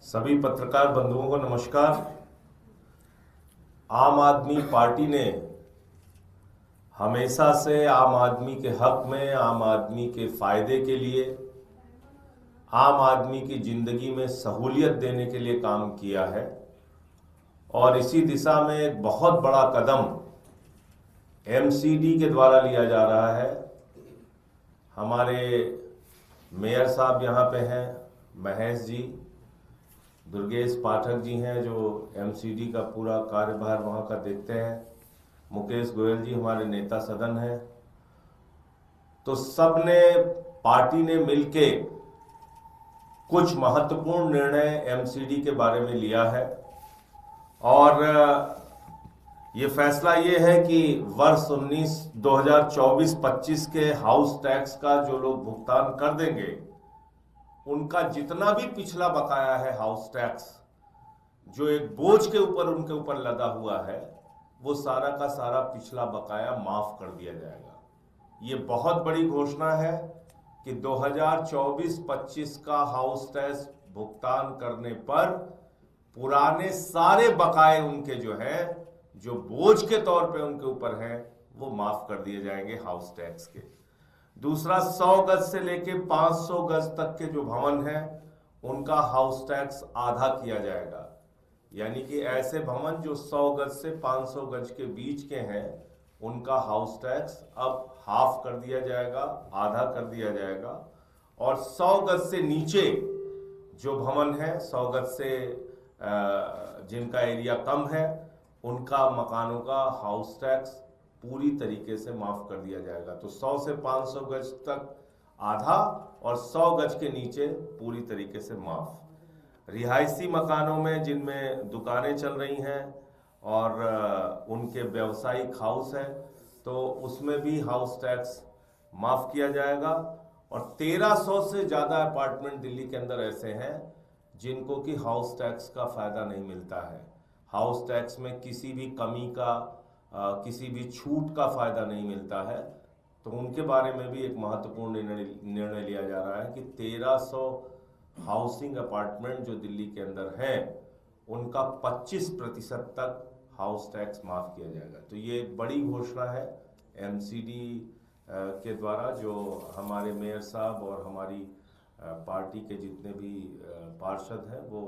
सभी पत्रकार बंधुओं को नमस्कार। आम आदमी पार्टी ने हमेशा से आम आदमी के हक में, आम आदमी के फायदे के लिए, आम आदमी की जिंदगी में सहूलियत देने के लिए काम किया है और इसी दिशा में एक बहुत बड़ा कदम एमसीडी के द्वारा लिया जा रहा है। हमारे मेयर साहब यहाँ पे हैं, महेश जी, दुर्गेश पाठक जी हैं जो एमसीडी का पूरा कार्यभार वहाँ का देखते हैं, मुकेश गोयल जी हमारे नेता सदन हैं। तो सबने, पार्टी ने मिलके कुछ महत्वपूर्ण निर्णय एमसीडी के बारे में लिया है और ये फैसला ये है कि वर्ष 2024-25 के हाउस टैक्स का जो लोग भुगतान कर देंगे, उनका जितना भी पिछला बकाया है हाउस टैक्स, जो एक बोझ के ऊपर उनके ऊपर लदा हुआ है, वो सारा का सारा पिछला बकाया माफ कर दिया जाएगा। ये बहुत बड़ी घोषणा है कि 2024-25 का हाउस टैक्स भुगतान करने पर पुराने सारे बकाए उनके जो है, जो बोझ के तौर पे उनके ऊपर है, वो माफ कर दिए जाएंगे हाउस टैक्स के। दूसरा, 100 गज से लेके 500 गज तक के जो भवन हैं, उनका हाउस टैक्स आधा किया जाएगा। यानी कि ऐसे भवन जो 100 गज से 500 गज के बीच के हैं, उनका हाउस टैक्स अब हाफ कर दिया जाएगा, आधा कर दिया जाएगा। और 100 गज से नीचे जो भवन है, 100 गज से जिनका एरिया कम है, उनका मकानों का हाउस टैक्स पूरी तरीके से माफ कर दिया जाएगा। तो 100 से 500 गज तक आधा और 100 गज के नीचे पूरी तरीके से माफ। रिहायशी मकानों में जिनमें दुकानें चल रही हैं और उनके व्यावसायिक हाउस हैं, तो उसमें भी हाउस टैक्स माफ किया जाएगा। और 1300 से ज़्यादा अपार्टमेंट दिल्ली के अंदर ऐसे हैं जिनको कि हाउस टैक्स का फायदा नहीं मिलता है। हाउस टैक्स में किसी भी कमी का, किसी भी छूट का फायदा नहीं मिलता है। तो उनके बारे में भी एक महत्वपूर्ण निर्णय लिया जा रहा है कि 1300 हाउसिंग अपार्टमेंट जो दिल्ली के अंदर हैं, उनका 25% तक हाउस टैक्स माफ किया जाएगा। तो ये एक बड़ी घोषणा है एमसीडी के द्वारा, जो हमारे मेयर साहब और हमारी पार्टी के जितने भी पार्षद हैं, वो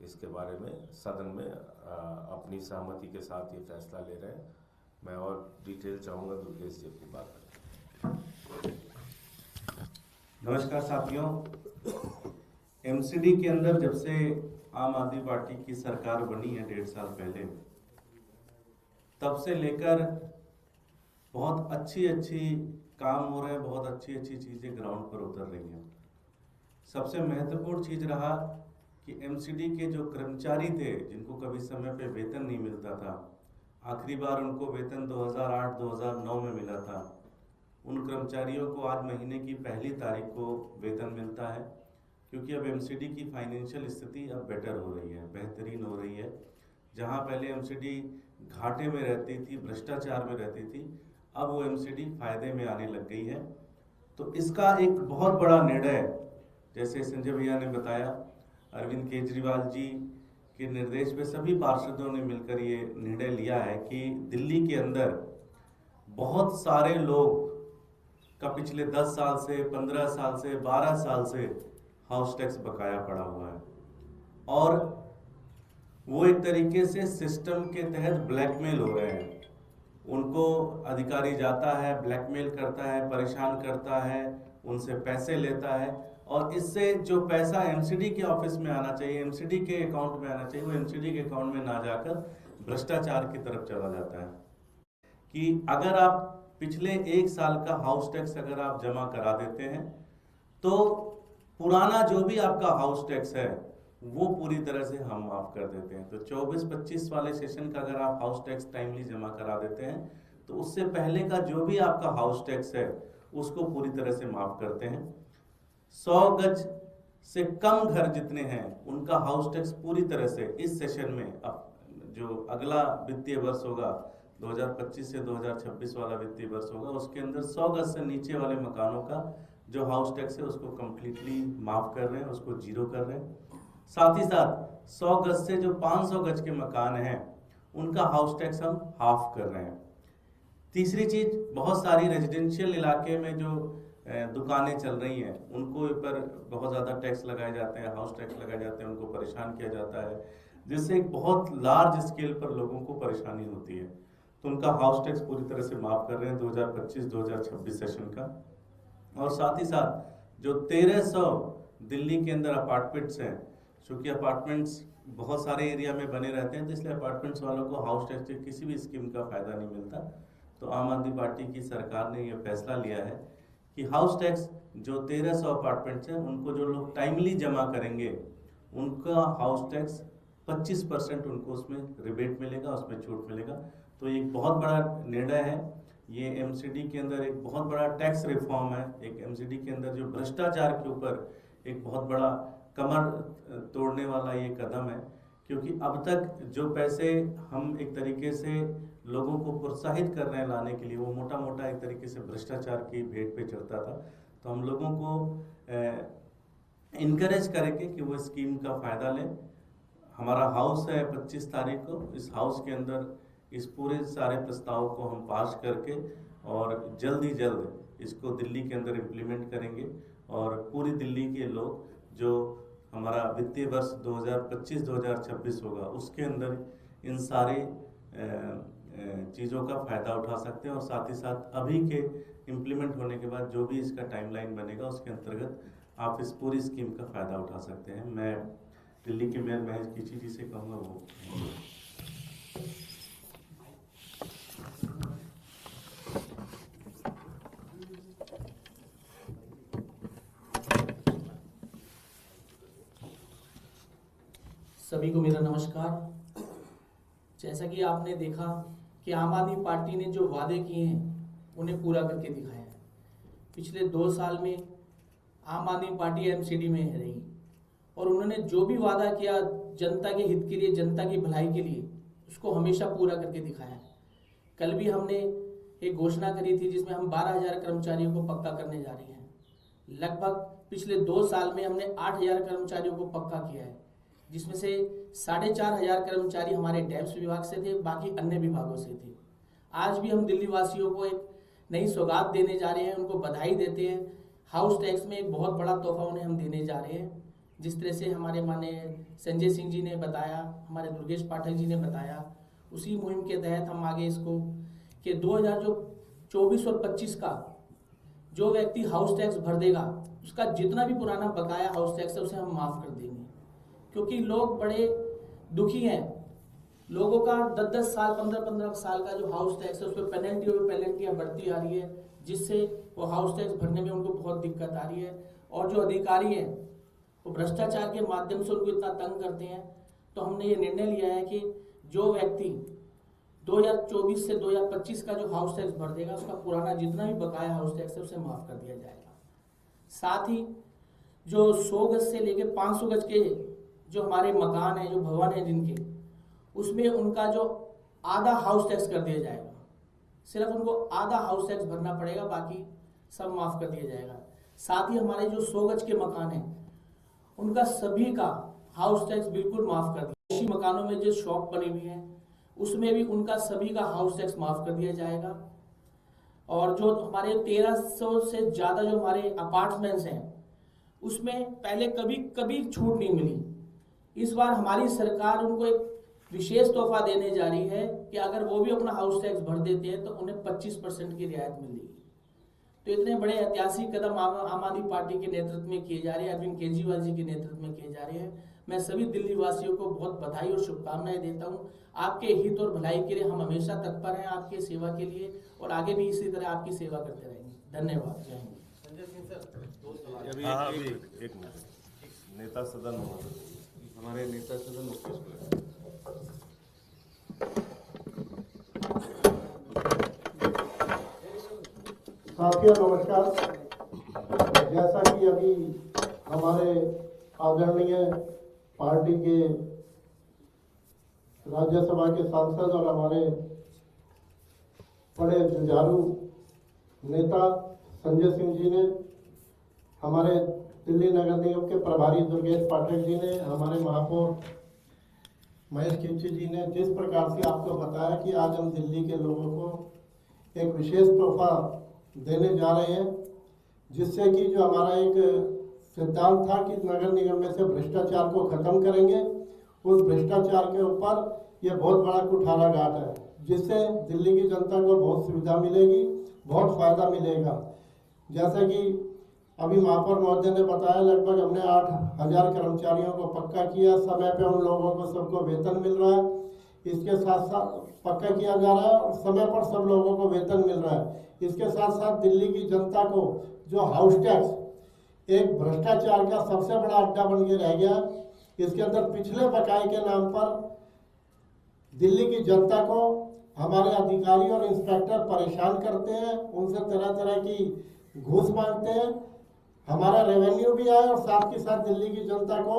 इसके बारे में सदन में अपनी सहमति के साथ ये फैसला ले रहे हैं। मैं और डिटेल चाहूँगा दुर्गेश जी की बात करें। नमस्कार साथियों, एमसीडी के अंदर जब से आम आदमी पार्टी की सरकार बनी है 1.5 साल पहले, तब से लेकर बहुत अच्छी काम हो रहे हैं, बहुत अच्छी चीज़ें ग्राउंड पर उतर रही हैं। सबसे महत्वपूर्ण चीज़ रहा कि एमसीडी के जो कर्मचारी थे, जिनको कभी समय पे वेतन नहीं मिलता था, आखिरी बार उनको वेतन 2008-2009 में मिला था, उन कर्मचारियों को आज महीने की पहली तारीख को वेतन मिलता है। क्योंकि अब एमसीडी की फाइनेंशियल स्थिति अब बेटर हो रही है, बेहतरीन हो रही है। जहां पहले एमसीडी घाटे में रहती थी, भ्रष्टाचार में रहती थी, अब वो एमसीडी फायदे में आने लग गई है। तो इसका एक बहुत बड़ा निर्णय, जैसे संजय भैया ने बताया, अरविंद केजरीवाल जी के निर्देश पे सभी पार्षदों ने मिलकर ये निर्णय लिया है कि दिल्ली के अंदर बहुत सारे लोग का पिछले 10 साल से, 15 साल से, 12 साल से हाउस टैक्स बकाया पड़ा हुआ है और वो एक तरीके से सिस्टम के तहत ब्लैकमेल हो रहे हैं। उनको अधिकारी जाता है, ब्लैकमेल करता है, परेशान करता है, उनसे पैसे लेता है और इससे जो पैसा एमसीडी के ऑफिस में आना चाहिए, एमसीडी के अकाउंट में आना चाहिए, वो एमसीडी के अकाउंट में ना जाकर भ्रष्टाचार की तरफ चला जाता है। कि अगर आप पिछले 1 साल का हाउस टैक्स अगर आप जमा करा देते हैं, तो पुराना जो भी आपका हाउस टैक्स है वो पूरी तरह से हम माफ कर देते हैं। तो 24-25 वाले सेशन का अगर आप हाउस टैक्स टाइमली जमा करा देते हैं, तो उससे पहले का जो भी आपका हाउस टैक्स है उसको पूरी तरह से माफ करते हैं। 100 गज से कम घर जितने हैं, उनका हाउस टैक्स पूरी तरह से इस सेशन में, अब जो अगला वित्तीय वर्ष होगा 2025 से 2026 वाला वित्तीय वर्ष होगा, उसके अंदर 100 गज से नीचे वाले मकानों का जो हाउस टैक्स है उसको कम्प्लीटली माफ कर रहे हैं, उसको जीरो कर रहे हैं। साथ ही साथ 100 गज से जो 500 गज के मकान हैं उनका हाउस टैक्स हम हाफ कर रहे हैं। तीसरी चीज, बहुत सारी रेजिडेंशियल इलाके में जो दुकानें चल रही हैं उनको ऊपर बहुत ज़्यादा टैक्स लगाए जाते हैं, हाउस टैक्स लगाए जाते हैं, उनको परेशान किया जाता है, जिससे एक बहुत लार्ज स्केल पर लोगों को परेशानी होती है। तो उनका हाउस टैक्स पूरी तरह से माफ़ कर रहे हैं 2025-2026 सेशन का। और साथ ही साथ जो 1300 दिल्ली के अंदर अपार्टमेंट्स हैं, चूँकि अपार्टमेंट्स बहुत सारे एरिया में बने रहते हैं तो इसलिए अपार्टमेंट्स वालों को हाउस टैक्स की किसी भी स्कीम का फ़ायदा नहीं मिलता। तो आम आदमी पार्टी की सरकार ने यह फैसला लिया है कि हाउस टैक्स जो 1300 अपार्टमेंट्स हैं उनको जो लोग टाइमली जमा करेंगे उनका हाउस टैक्स 25% उनको उसमें रिबेट मिलेगा, उसमें छूट मिलेगा। तो ये एक बहुत बड़ा निर्णय है। ये एमसीडी के अंदर एक बहुत बड़ा टैक्स रिफॉर्म है। एक एमसीडी के अंदर जो भ्रष्टाचार के ऊपर एक बहुत बड़ा कमर तोड़ने वाला ये कदम है, क्योंकि अब तक जो पैसे हम एक तरीके से लोगों को प्रोत्साहित कर रहे हैं लाने के लिए, वो मोटा मोटा एक तरीके से भ्रष्टाचार की भेंट पे चढ़ता था। तो हम लोगों को इनकरेज करेंगे कि वो स्कीम का फ़ायदा लें। हमारा हाउस है 25 तारीख को, इस हाउस के अंदर इस पूरे सारे प्रस्ताव को हम पास करके और जल्द ही जल्द इसको दिल्ली के अंदर इम्प्लीमेंट करेंगे और पूरी दिल्ली के लोग जो हमारा वित्तीय वर्ष 2025-2026 होगा उसके अंदर इन सारे चीज़ों का फ़ायदा उठा सकते हैं। और साथ ही साथ अभी के इम्प्लीमेंट होने के बाद जो भी इसका टाइमलाइन बनेगा उसके अंतर्गत आप इस पूरी स्कीम का फ़ायदा उठा सकते हैं। मैं दिल्ली के मेयर महेश कीची जी से कहूँगा वो सभी को मेरा नमस्कार। जैसा कि आपने देखा कि आम आदमी पार्टी ने जो वादे किए हैं उन्हें पूरा करके दिखाया है। पिछले 2 साल में आम आदमी पार्टी एमसीडी में रही और उन्होंने जो भी वादा किया जनता के हित के लिए, जनता की भलाई के लिए, उसको हमेशा पूरा करके दिखाया है। कल भी हमने एक घोषणा करी थी जिसमें हम 12,000 कर्मचारियों को पक्का करने जा रहे हैं। लगभग पिछले 2 साल में हमने 8,000 कर्मचारियों को पक्का किया है, जिसमें से 4,500 कर्मचारी हमारे डैम्स विभाग से थे, बाकी अन्य विभागों से थे। आज भी हम दिल्ली वासियों को एक नई सौगात देने जा रहे हैं, उनको बधाई देते हैं। हाउस टैक्स में एक बहुत बड़ा तोहफा उन्हें हम देने जा रहे हैं। जिस तरह से हमारे माननीय संजय सिंह जी ने बताया, हमारे दुर्गेश पाठक जी ने बताया, उसी मुहिम के तहत हम आगे इसको कि 2024 और 25 का जो व्यक्ति हाउस टैक्स भर देगा उसका जितना भी पुराना बकाया हाउस टैक्स है उसे हम माफ़ कर देंगे। क्योंकि लोग बड़े दुखी हैं, लोगों का 10-10 साल 15-15 साल का जो हाउस टैक्स है उस पर पेनल्टियाँ बढ़ती आ रही है, जिससे वो हाउस टैक्स भरने में उनको बहुत दिक्कत आ रही है। और जो अधिकारी हैं वो भ्रष्टाचार के माध्यम से उनको इतना तंग करते हैं। तो हमने ये निर्णय लिया है कि जो व्यक्ति 2024 से 2025 का जो हाउस टैक्स भर देगा उसका पुराना जितना भी बकाया हाउस टैक्स है उसे माफ़ कर दिया जाएगा। साथ ही जो 100 गज से लेके 500 गज के जो हमारे मकान हैं, जो भवन हैं जिनके, उसमें उनका जो आधा हाउस टैक्स कर दिया जाएगा। सिर्फ उनको आधा हाउस टैक्स भरना पड़ेगा, बाकी सब माफ़ कर दिया जाएगा। साथ ही हमारे जो 100 गज के मकान हैं उनका सभी का हाउस टैक्स बिल्कुल माफ़ कर दिया। इसी मकानों में जो शॉप बनी हुई हैं उसमें भी उनका सभी का हाउस टैक्स माफ़ कर दिया जाएगा। और जो हमारे 1300 से ज़्यादा जो हमारे अपार्टमेंट्स हैं उसमें पहले कभी छूट नहीं मिली। इस बार हमारी सरकार उनको एक विशेष तोहफा देने जा रही है कि अगर वो भी अपना हाउस टैक्स भर देते हैं तो उन्हें 25% की रियायत मिलेगी। तो इतने बड़े ऐतिहासिक कदम आम आदमी पार्टी के नेतृत्व में किए जा रहे हैं, अरविंद केजरीवाल जी के नेतृत्व में किए जा रहे हैं। मैं सभी दिल्ली वासियों को बहुत बधाई और शुभकामनाएं देता हूं। आपके हित और भलाई के लिए हम हमेशा तत्पर हैं, आपकी सेवा के लिए, और आगे भी इसी तरह आपकी सेवा करते रहेंगे। धन्यवाद। जय हिंद। संजय सिंह सर, एक मिनट। नेता सदन हमारे नेता सदन मुकेश साथियों नमस्कार। जैसा कि अभी हमारे आदरणीय पार्टी के राज्यसभा के सांसद और हमारे बड़े जुझारू नेता संजय सिंह जी ने हमारे दिल्ली नगर निगम के प्रभारी दुर्गेश पाठक जी ने, हमारे महापौर महेश खिमची जी ने जिस प्रकार से आपको बताया कि आज हम दिल्ली के लोगों को एक विशेष तोहफा देने जा रहे हैं, जिससे कि जो हमारा एक सिद्धांत था कि नगर निगम में से भ्रष्टाचार को खत्म करेंगे, उस भ्रष्टाचार के ऊपर ये बहुत बड़ा कुठारा घाट है, जिससे दिल्ली की जनता को बहुत सुविधा मिलेगी, बहुत फायदा मिलेगा। जैसे कि अभी महापौर महोदय ने बताया, लगभग हमने 8,000 कर्मचारियों को पक्का किया, समय पे उन लोगों को सबको वेतन मिल रहा है। इसके साथ साथ पक्का किया जा रहा है और समय पर सब लोगों को वेतन मिल रहा है। इसके साथ साथ दिल्ली की जनता को जो हाउस टैक्स एक भ्रष्टाचार का सबसे बड़ा अड्डा बन के रह गया, इसके अंदर पिछले बकाये के नाम पर दिल्ली की जनता को हमारे अधिकारी और इंस्पेक्टर परेशान करते हैं, उनसे तरह तरह की घूस मांगते हैं। हमारा रेवेन्यू भी आए और साथ के साथ दिल्ली की जनता को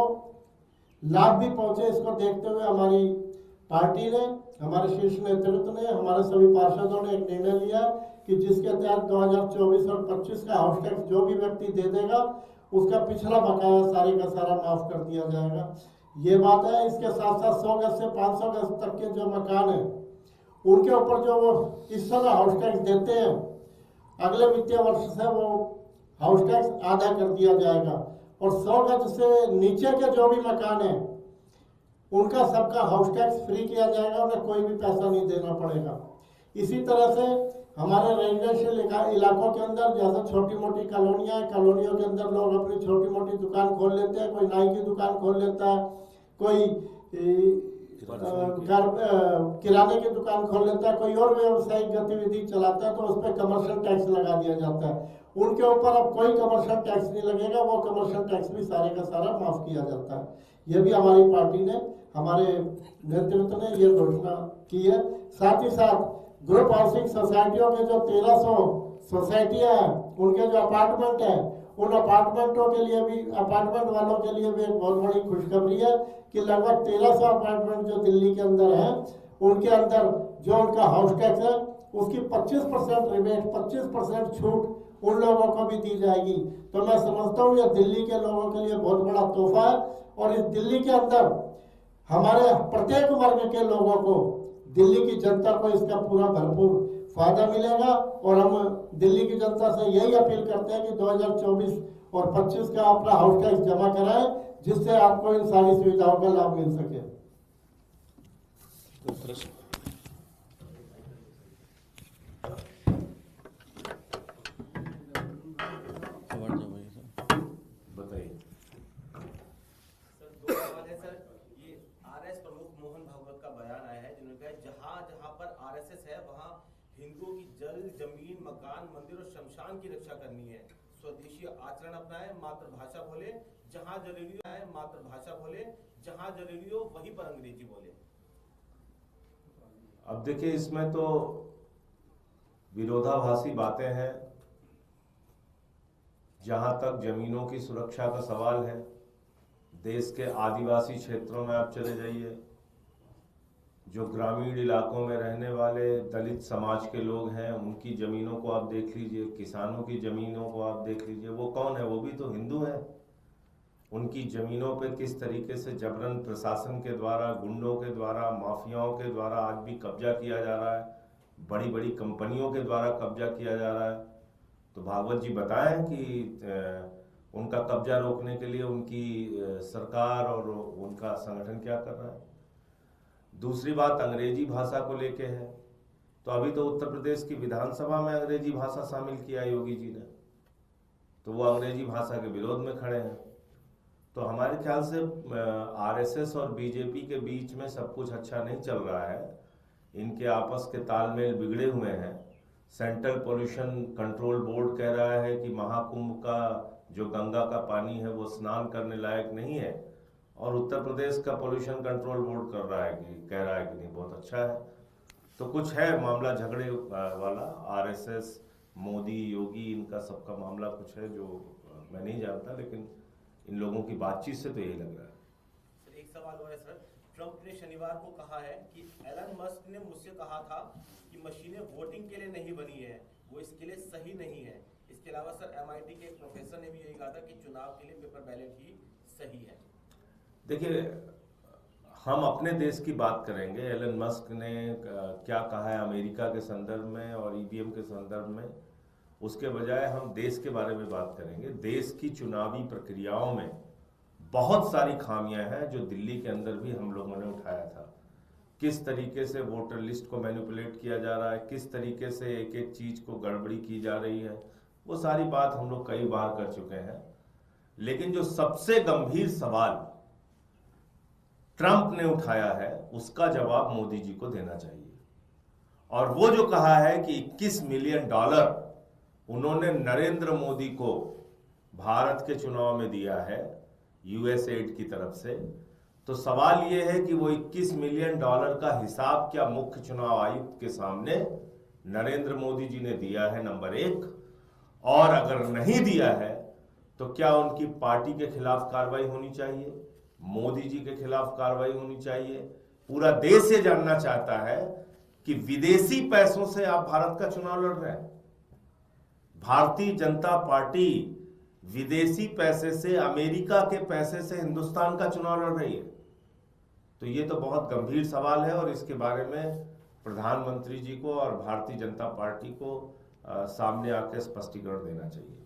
लाभ भी पहुंचे। इसको देखते हुए हमारी पार्टी ने, हमारे शीर्ष नेतृत्व ने, हमारे सभी पार्षदों ने एक निर्णय लिया कि जिसके तहत 2024 और 25 का हाउस टैक्स जो भी व्यक्ति दे देगा, उसका पिछला बकाया सारे का सारा माफ कर दिया जाएगा। ये बात है। इसके साथ साथ 100 गज से 500 गज तक के जो मकान है, उनके ऊपर जो वो इस समय हाउस टैक्स देते हैं, अगले वित्तीय वर्ष से वो हाउस टैक्स आधा कर दिया जाएगा। और 100 गज से नीचे के जो भी मकान है, उनका सबका हाउस टैक्स फ्री किया जाएगा, उन्हें कोई भी पैसा नहीं देना पड़ेगा। इसी तरह से हमारे रेजिडेंशियल इलाकों के अंदर जैसे छोटी मोटी कॉलोनियाँ हैं, कॉलोनियों के अंदर लोग अपनी छोटी मोटी दुकान खोल लेते हैं। कोई नाई की दुकान खोल लेता है, कोई किराने की दुकान खोल लेता है, कोई और व्यावसायिक गतिविधि चलाता है, तो उस पर कमर्शियल टैक्स लगा दिया जाता है। उनके ऊपर अब कोई कमर्शियल टैक्स नहीं लगेगा, वो कमर्शियल टैक्स भी सारे का सारा माफ किया जाता है। ये भी हमारी पार्टी ने, हमारे नेतृत्व ने ये घोषणा की है। साथ ही साथ ग्रुप हाउसिंग सोसाइटियों के जो 1300 सोसाइटियां हैं, उनके जो अपार्टमेंट हैं, उन अपार्टमेंटों के लिए भी, अपार्टमेंट वालों के लिए भी एक बहुत बड़ी खुशखबरी है कि लगभग 1300 अपार्टमेंट जो दिल्ली के अंदर हैं, उनके अंदर जो उनका हाउस टैक्स है, उसकी 25% रिबेट, 25% छूट उन लोगों को भी दी जाएगी। तो मैं समझता हूँ ये दिल्ली के लोगों के लिए बहुत बड़ा तोहफा है। और इस दिल्ली के अंदर हमारे प्रत्येक वर्ग के लोगों को, दिल्ली की जनता को इसका पूरा भरपूर फायदा मिलेगा। और हम दिल्ली की जनता से यही अपील करते हैं कि 2024 और 25 का अपना हाउस टैक्स जमा कराएं, जिससे आपको इन सारी सुविधाओं का लाभ मिल सके। बताइए सर, 2 सवाल है सर। ये आरएस प्रमुख मोहन भागवत का बयान आया है, जिन्होंने कहा जहां जहां पर आरएसएस है, वहां हिंदुओं की जल, जमीन, मकान, मंदिर और शमशान की रक्षा करनी है। स्वदेशी आचरण अपनाएं, मातृभाषा बोले, जहां जरूरी है मातृभाषा बोले, जहां जरूरी हो वहीं पर अंग्रेजी बोले। अब देखिए, इसमें तो विरोधाभासी बातें हैं। जहां तक जमीनों की सुरक्षा का सवाल है, देश के आदिवासी क्षेत्रों में आप चले जाइए, जो ग्रामीण इलाकों में रहने वाले दलित समाज के लोग हैं, उनकी ज़मीनों को आप देख लीजिए, किसानों की ज़मीनों को आप देख लीजिए। वो कौन है? वो भी तो हिंदू हैं। उनकी ज़मीनों पे किस तरीके से जबरन प्रशासन के द्वारा, गुंडों के द्वारा, माफियाओं के द्वारा आज भी कब्जा किया जा रहा है, बड़ी बड़ी कंपनियों के द्वारा कब्जा किया जा रहा है। तो भागवत जी बताएं कि उनका कब्जा रोकने के लिए उनकी सरकार और उनका संगठन क्या कर रहा है। दूसरी बात अंग्रेजी भाषा को लेके है, तो अभी तो उत्तर प्रदेश की विधानसभा में अंग्रेजी भाषा शामिल किया योगी जी ने, तो वो अंग्रेजी भाषा के विरोध में खड़े हैं। तो हमारे ख्याल से आरएसएस और बीजेपी के बीच में सब कुछ अच्छा नहीं चल रहा है। इनके आपस के तालमेल बिगड़े हुए हैं। सेंट्रल पोल्यूशन कंट्रोल बोर्ड कह रहा है कि महाकुंभ का जो गंगा का पानी है वो स्नान करने लायक नहीं है, और उत्तर प्रदेश का पोल्यूशन कंट्रोल बोर्ड कह रहा है कि नहीं, बहुत अच्छा है। तो कुछ है मामला झगड़े वाला, आरएसएस, मोदी, योगी, इनका सबका मामला कुछ है जो मैं नहीं जानता, लेकिन इन लोगों की बातचीत से तो यही लग रहा है। सर, एक सवाल और है सर। ट्रंप ने शनिवार को कहा है कि एलन मस्क ने मुझसे कहा था कि मशीनें वोटिंग के लिए नहीं बनी है, वो इसके लिए सही नहीं है। इसके अलावा सर MIT के एक प्रोफेसर ने भी यही कहा था कि चुनाव के लिए पेपर बैलेट ही सही है। देखिए, हम अपने देश की बात करेंगे। एलन मस्क ने क्या कहा है अमेरिका के संदर्भ में और EVM के संदर्भ में, उसके बजाय हम देश के बारे में बात करेंगे। देश की चुनावी प्रक्रियाओं में बहुत सारी खामियां हैं जो दिल्ली के अंदर भी हम लोगों ने उठाया था। किस तरीके से वोटर लिस्ट को मैनिपुलेट किया जा रहा है, किस तरीके से एक एक चीज को गड़बड़ी की जा रही है, वो सारी बात हम लोग कई बार कर चुके हैं। लेकिन जो सबसे गंभीर सवाल ट्रंप ने उठाया है उसका जवाब मोदी जी को देना चाहिए। और वो जो कहा है कि $21 मिलियन उन्होंने नरेंद्र मोदी को भारत के चुनाव में दिया है USAID की तरफ से, तो सवाल ये है कि वो $21 मिलियन का हिसाब क्या मुख्य चुनाव आयुक्त के सामने नरेंद्र मोदी जी ने दिया है, नंबर 1। और अगर नहीं दिया है तो क्या उनकी पार्टी के खिलाफ कार्रवाई होनी चाहिए, मोदी जी के खिलाफ कार्रवाई होनी चाहिए। पूरा देश ये जानना चाहता है कि विदेशी पैसों से आप भारत का चुनाव लड़ रहे हैं। भारतीय जनता पार्टी विदेशी पैसे से, अमेरिका के पैसे से हिंदुस्तान का चुनाव लड़ रही है। तो ये तो बहुत गंभीर सवाल है और इसके बारे में प्रधानमंत्री जी को और भारतीय जनता पार्टी को सामने आकर स्पष्टीकरण देना चाहिए।